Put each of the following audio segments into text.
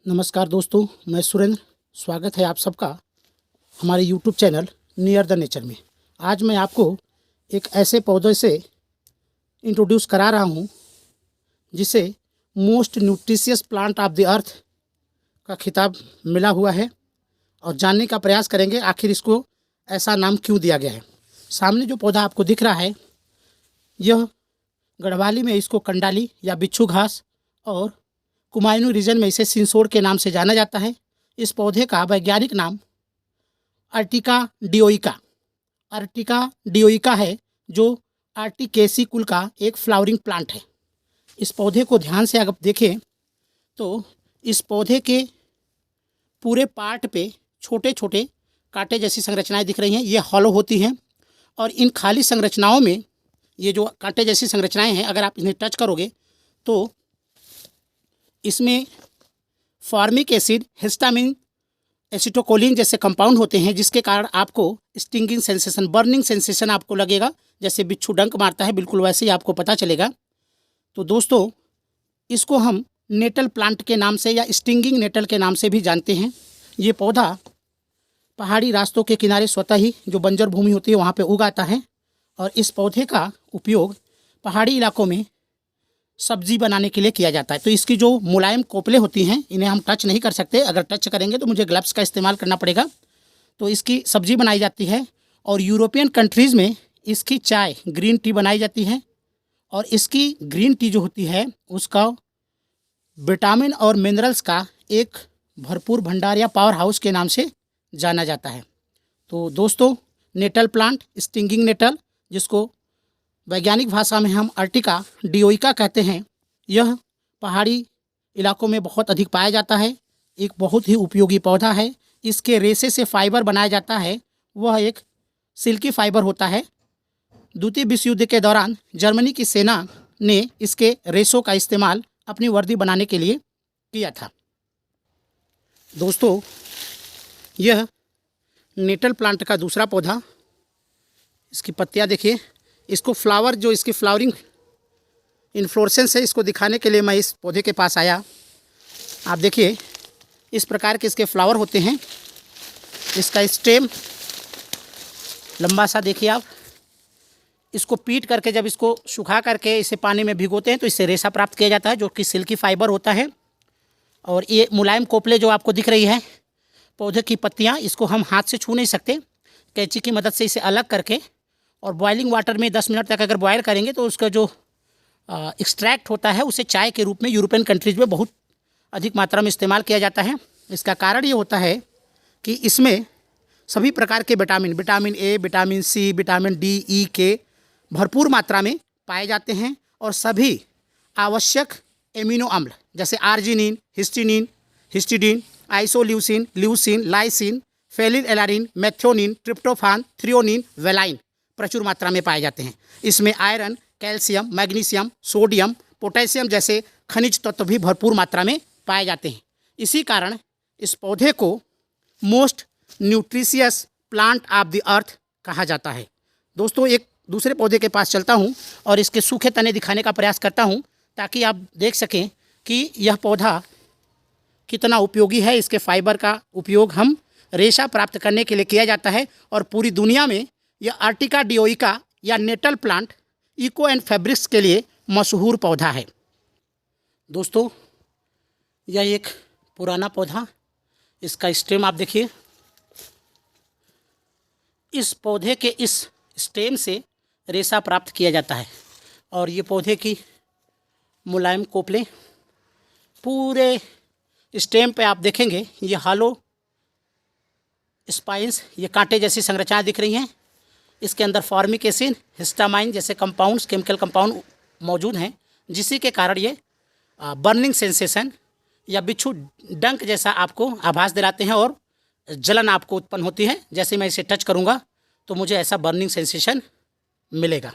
नमस्कार दोस्तों, मैं सुरेंद्र। स्वागत है आप सबका हमारे YouTube channel near the nature में। आज मैं आपको एक ऐसे पौधे से इंट्रोड्यूस करा रहा हूँ जिसे most nutritious plant of the earth का खिताब मिला हुआ है और जानने का प्रयास करेंगे आखिर इसको ऐसा नाम क्यों दिया गया है। सामने जो पौधा आपको दिख रहा है, यह गढ़वाली में इसको कंडाली या बिच्छू घास और कुमायूनी रीजन में इसे सिंसोड़ के नाम से जाना जाता है। इस पौधे का वैज्ञानिक नाम अर्टिका डियोइका है, जो आर्टिकेसी कुल का एक फ्लावरिंग प्लांट है। इस पौधे को ध्यान से अगर देखें तो इस पौधे के पूरे पार्ट पे छोटे छोटे कांटे जैसी संरचनाएं दिख रही हैं। ये हॉलो होती हैं और इन खाली संरचनाओं में ये जो कांटे जैसी संरचनाएं हैं, अगर आप इन्हें टच करोगे तो इसमें फॉर्मिक एसिड, हिस्टामिन, एसिटोकोलिन जैसे कंपाउंड होते हैं, जिसके कारण आपको स्टिंगिंग सेंसेशन, बर्निंग सेंसेशन आपको लगेगा। जैसे बिच्छू डंक मारता है, बिल्कुल वैसे ही आपको पता चलेगा। तो दोस्तों, इसको हम नेटल प्लांट के नाम से या स्टिंगिंग नेटल के नाम से भी जानते हैं। ये पौधा पहाड़ी रास्तों के किनारे स्वतः ही जो बंजर भूमि होती है वहाँ पे उग आता है और इस पौधे का उपयोग पहाड़ी इलाकों में सब्जी बनाने के लिए किया जाता है। तो इसकी जो मुलायम कोपले होती हैं, इन्हें हम टच नहीं कर सकते। अगर टच करेंगे तो मुझे ग्लव्स का इस्तेमाल करना पड़ेगा। तो इसकी सब्जी बनाई जाती है और यूरोपियन कंट्रीज़ में इसकी चाय, ग्रीन टी बनाई जाती है और इसकी ग्रीन टी जो होती है उसका विटामिन और मिनरल्स का एक भरपूर भंडार या पावर हाउस के नाम से जाना जाता है। तो दोस्तों, नेटल प्लांट, स्टिंगिंग नेटल, जिसको वैज्ञानिक भाषा में हम अर्टिका डियोइका कहते हैं, यह पहाड़ी इलाकों में बहुत अधिक पाया जाता है। एक बहुत ही उपयोगी पौधा है। इसके रेशे से फाइबर बनाया जाता है, वह एक सिल्की फाइबर होता है। द्वितीय विश्व युद्ध के दौरान जर्मनी की सेना ने इसके रेशों का इस्तेमाल अपनी वर्दी बनाने के लिए किया था। दोस्तों, यह नेटल प्लांट का दूसरा पौधा, इसकी पत्तियां देखिए। इसको फ्लावर, जो इसकी फ्लावरिंग इन्फ्लोरेसेंस है, इसको दिखाने के लिए मैं इस पौधे के पास आया। आप देखिए, इस प्रकार के इसके फ्लावर होते हैं। इसका स्टेम लंबा सा देखिए आप। इसको पीट करके, जब इसको सुखा करके इसे पानी में भिगोते हैं तो इससे रेशा प्राप्त किया जाता है, जो कि सिल्की फाइबर होता है। और ये मुलायम कोपले जो आपको दिख रही है पौधे की पत्तियाँ, इसको हम हाथ से छू नहीं सकते। कैंची की मदद से इसे अलग करके और बॉइलिंग वाटर में 10 मिनट तक अगर बॉयल करेंगे तो उसका जो एक्सट्रैक्ट होता है उसे चाय के रूप में यूरोपियन कंट्रीज़ में बहुत अधिक मात्रा में इस्तेमाल किया जाता है। इसका कारण ये होता है कि इसमें सभी प्रकार के vitamin, vitamin A, vitamin C, vitamin D, E के भरपूर मात्रा में पाए जाते हैं और सभी आवश्यक एमिनो अम्ल जैसे arginine, histidine, isoleucine, leucine, lysine, phenylalanine, methionine, tryptophan, threonine, valine प्रचुर मात्रा में पाए जाते हैं। इसमें iron, calcium, magnesium, sodium, potassium जैसे खनिज तत्व भी भरपूर मात्रा में पाए जाते हैं। इसी कारण इस पौधे को most nutritious plant of the earth कहा जाता है। दोस्तों, एक दूसरे पौधे के पास चलता हूँ और इसके सूखे तने दिखाने का प्रयास करता हूँ ताकि आप देख सकें कि यह पौधा कितना उपयोगी है। इसके फाइबर का उपयोग हम रेशा प्राप्त करने के लिए किया जाता है और पूरी दुनिया में यह अर्टिका डियोइका या nettle plant eco and fabrics के लिए मशहूर पौधा है। दोस्तों, यह एक पुराना पौधा, इसका स्टेम आप देखिए। इस पौधे के इस स्टेम से रेशा प्राप्त किया जाता है और ये पौधे की मुलायम कोपले पूरे स्टेम पे आप देखेंगे, ये हालो स्पाइंस, ये कांटे जैसी संरचनाएं दिख रही हैं। इसके अंदर फॉर्मिक एसिड, हिस्टामाइन जैसे कंपाउंड्स, केमिकल कंपाउंड मौजूद हैं, जिसी के कारण ये बर्निंग सेंसेशन या बिच्छू डंक जैसा आपको आभास दिलाते हैं और जलन आपको उत्पन्न होती है। जैसे मैं इसे टच करूँगा तो मुझे ऐसा बर्निंग सेंसेशन मिलेगा।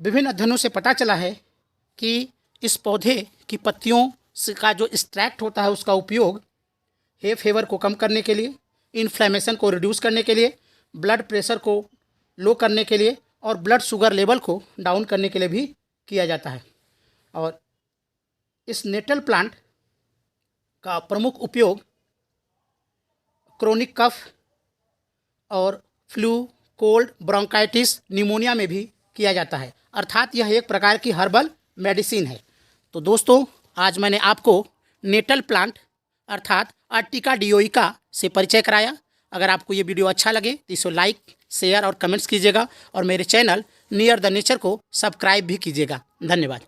विभिन्न अध्ययनों से पता चला है कि इस पौधे की पत्तियों का जो एक्सट्रैक्ट होता है उसका उपयोग हे फीवर को कम करने के लिए, इन्फ्लेमेशन को रिड्यूस करने के लिए, ब्लड प्रेशर को लो करने के लिए और ब्लड शुगर लेवल को डाउन करने के लिए भी किया जाता है। और इस नेटल प्लांट का प्रमुख उपयोग क्रोनिक कफ और फ्लू, कोल्ड, ब्रोंकाइटिस, निमोनिया में भी किया जाता है, अर्थात यह एक प्रकार की हर्बल मेडिसिन है। तो दोस्तों, आज मैंने आपको नेटल प्लांट अर्थात अर्टिका डियोइका से परिचय कराया। अगर आपको ये वीडियो अच्छा लगे तो इसे लाइक, शेयर और कमेंट्स कीजिएगा और मेरे चैनल नियर द नेचर को सब्सक्राइब भी कीजिएगा। धन्यवाद।